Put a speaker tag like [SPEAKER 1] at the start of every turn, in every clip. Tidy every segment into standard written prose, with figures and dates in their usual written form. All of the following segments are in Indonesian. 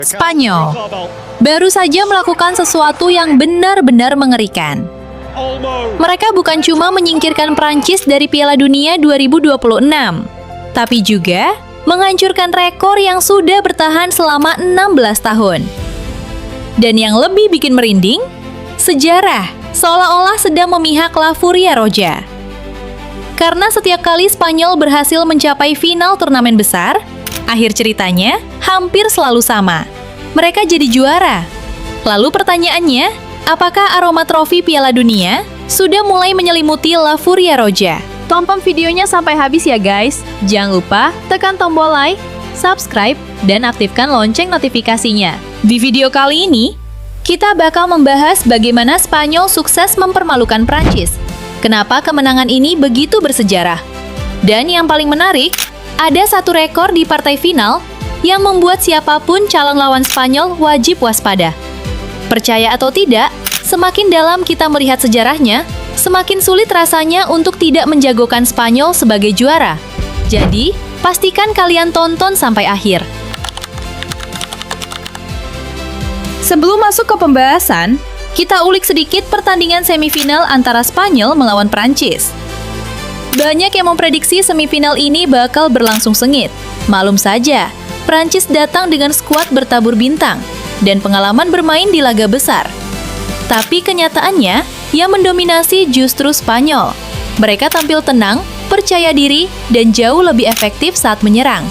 [SPEAKER 1] Spanyol baru saja melakukan sesuatu yang benar-benar mengerikan. Mereka bukan cuma menyingkirkan Prancis dari Piala Dunia 2026, tapi juga menghancurkan rekor yang sudah bertahan selama 16 tahun. Dan yang lebih bikin merinding, sejarah seolah-olah sedang memihak La Furia Roja. Karena setiap kali Spanyol berhasil mencapai final turnamen besar, akhir ceritanya hampir selalu sama. Mereka jadi juara. Lalu pertanyaannya, apakah aroma trofi Piala Dunia sudah mulai menyelimuti La Furia Roja? Tonton videonya sampai habis ya guys. Jangan lupa tekan tombol like, subscribe, dan aktifkan lonceng notifikasinya. Di video kali ini, kita bakal membahas bagaimana Spanyol sukses mempermalukan Prancis. Kenapa kemenangan ini begitu bersejarah? Dan yang paling menarik, ada satu rekor di partai final yang membuat siapapun calon lawan Spanyol wajib waspada. Percaya atau tidak, semakin dalam kita melihat sejarahnya, semakin sulit rasanya untuk tidak menjagokan Spanyol sebagai juara. Jadi, pastikan kalian tonton sampai akhir. Sebelum masuk ke pembahasan, kita ulik sedikit pertandingan semifinal antara Spanyol melawan Prancis. Banyak yang memprediksi semifinal ini bakal berlangsung sengit. Malum saja, Prancis datang dengan skuad bertabur bintang dan pengalaman bermain di laga besar. Tapi kenyataannya, yang mendominasi justru Spanyol. Mereka tampil tenang, percaya diri, dan jauh lebih efektif saat menyerang.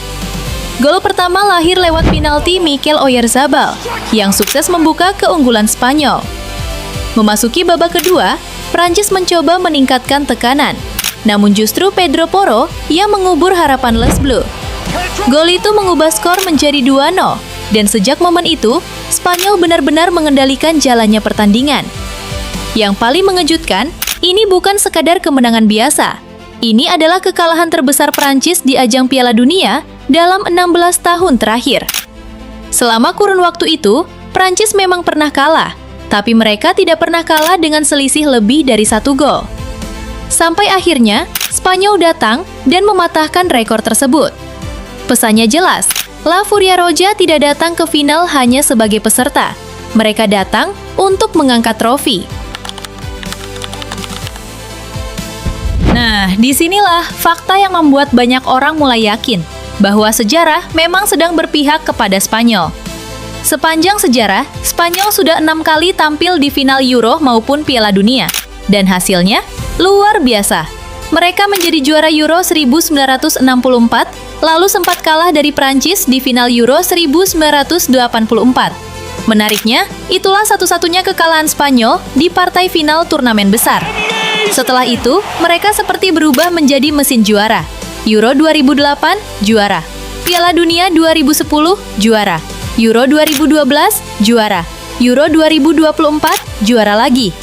[SPEAKER 1] Gol pertama lahir lewat penalti Mikel Oyarzabal, yang sukses membuka keunggulan Spanyol. Memasuki babak kedua, Prancis mencoba meningkatkan tekanan. Namun justru Pedro Porro yang mengubur harapan Les Bleus. Gol itu mengubah skor menjadi 2-0, dan sejak momen itu, Spanyol benar-benar mengendalikan jalannya pertandingan. Yang paling mengejutkan, ini bukan sekadar kemenangan biasa. Ini adalah kekalahan terbesar Prancis di ajang Piala Dunia dalam 16 tahun terakhir. Selama kurun waktu itu, Prancis memang pernah kalah, tapi mereka tidak pernah kalah dengan selisih lebih dari 1 gol. Sampai akhirnya, Spanyol datang dan mematahkan rekor tersebut. Pesannya jelas, La Furia Roja tidak datang ke final hanya sebagai peserta. Mereka datang untuk mengangkat trofi. Nah, disinilah fakta yang membuat banyak orang mulai yakin bahwa sejarah memang sedang berpihak kepada Spanyol. Sepanjang sejarah, Spanyol sudah 6 kali tampil di final Euro maupun Piala Dunia. Dan hasilnya luar biasa. Mereka menjadi juara Euro 1964, lalu sempat kalah dari Prancis di final Euro 1984. Menariknya, itulah satu-satunya kekalahan Spanyol di partai final turnamen besar. Setelah itu, mereka seperti berubah menjadi mesin juara. Euro 2008, juara. Piala Dunia 2010, juara. Euro 2012, juara. Euro 2024, juara lagi.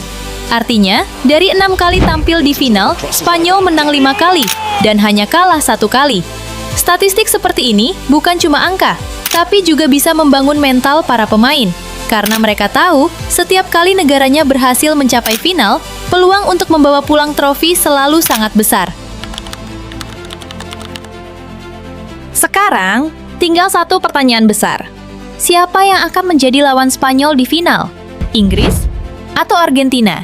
[SPEAKER 1] Artinya, dari 6 kali tampil di final, Spanyol menang 5 kali dan hanya kalah 1 kali. Statistik seperti ini bukan cuma angka, tapi juga bisa membangun mental para pemain. Karena mereka tahu, setiap kali negaranya berhasil mencapai final, peluang untuk membawa pulang trofi selalu sangat besar. Sekarang, tinggal satu pertanyaan besar. Siapa yang akan menjadi lawan Spanyol di final? Inggris atau Argentina?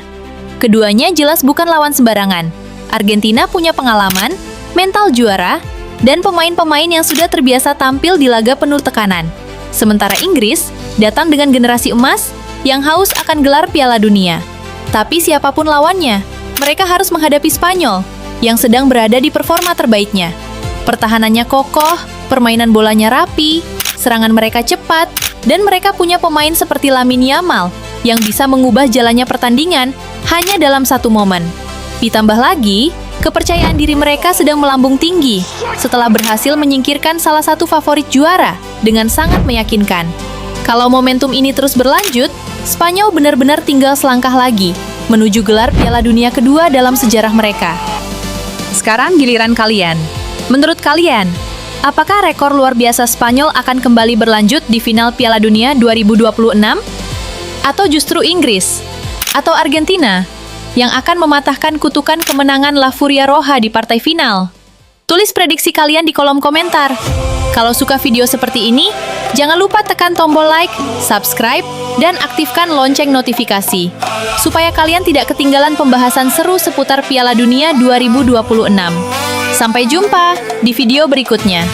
[SPEAKER 1] Keduanya jelas bukan lawan sembarangan. Argentina punya pengalaman, mental juara, dan pemain-pemain yang sudah terbiasa tampil di laga penuh tekanan. Sementara Inggris datang dengan generasi emas yang haus akan gelar Piala Dunia. Tapi siapapun lawannya, mereka harus menghadapi Spanyol yang sedang berada di performa terbaiknya. Pertahanannya kokoh, permainan bolanya rapi, serangan mereka cepat, dan mereka punya pemain seperti Lamine Yamal yang bisa mengubah jalannya pertandingan hanya dalam 1 momen. Ditambah lagi, kepercayaan diri mereka sedang melambung tinggi setelah berhasil menyingkirkan salah satu favorit juara dengan sangat meyakinkan. Kalau momentum ini terus berlanjut, Spanyol benar-benar tinggal selangkah lagi menuju gelar Piala Dunia kedua dalam sejarah mereka. Sekarang giliran kalian. Menurut kalian, apakah rekor luar biasa Spanyol akan kembali berlanjut di final Piala Dunia 2026? Atau justru Inggris? Atau Argentina yang akan mematahkan kutukan kemenangan La Furia Roja di partai final? Tulis prediksi kalian di kolom komentar. Kalau suka video seperti ini, jangan lupa tekan tombol like, subscribe, dan aktifkan lonceng notifikasi, supaya kalian tidak ketinggalan pembahasan seru seputar Piala Dunia 2026. Sampai jumpa di video berikutnya.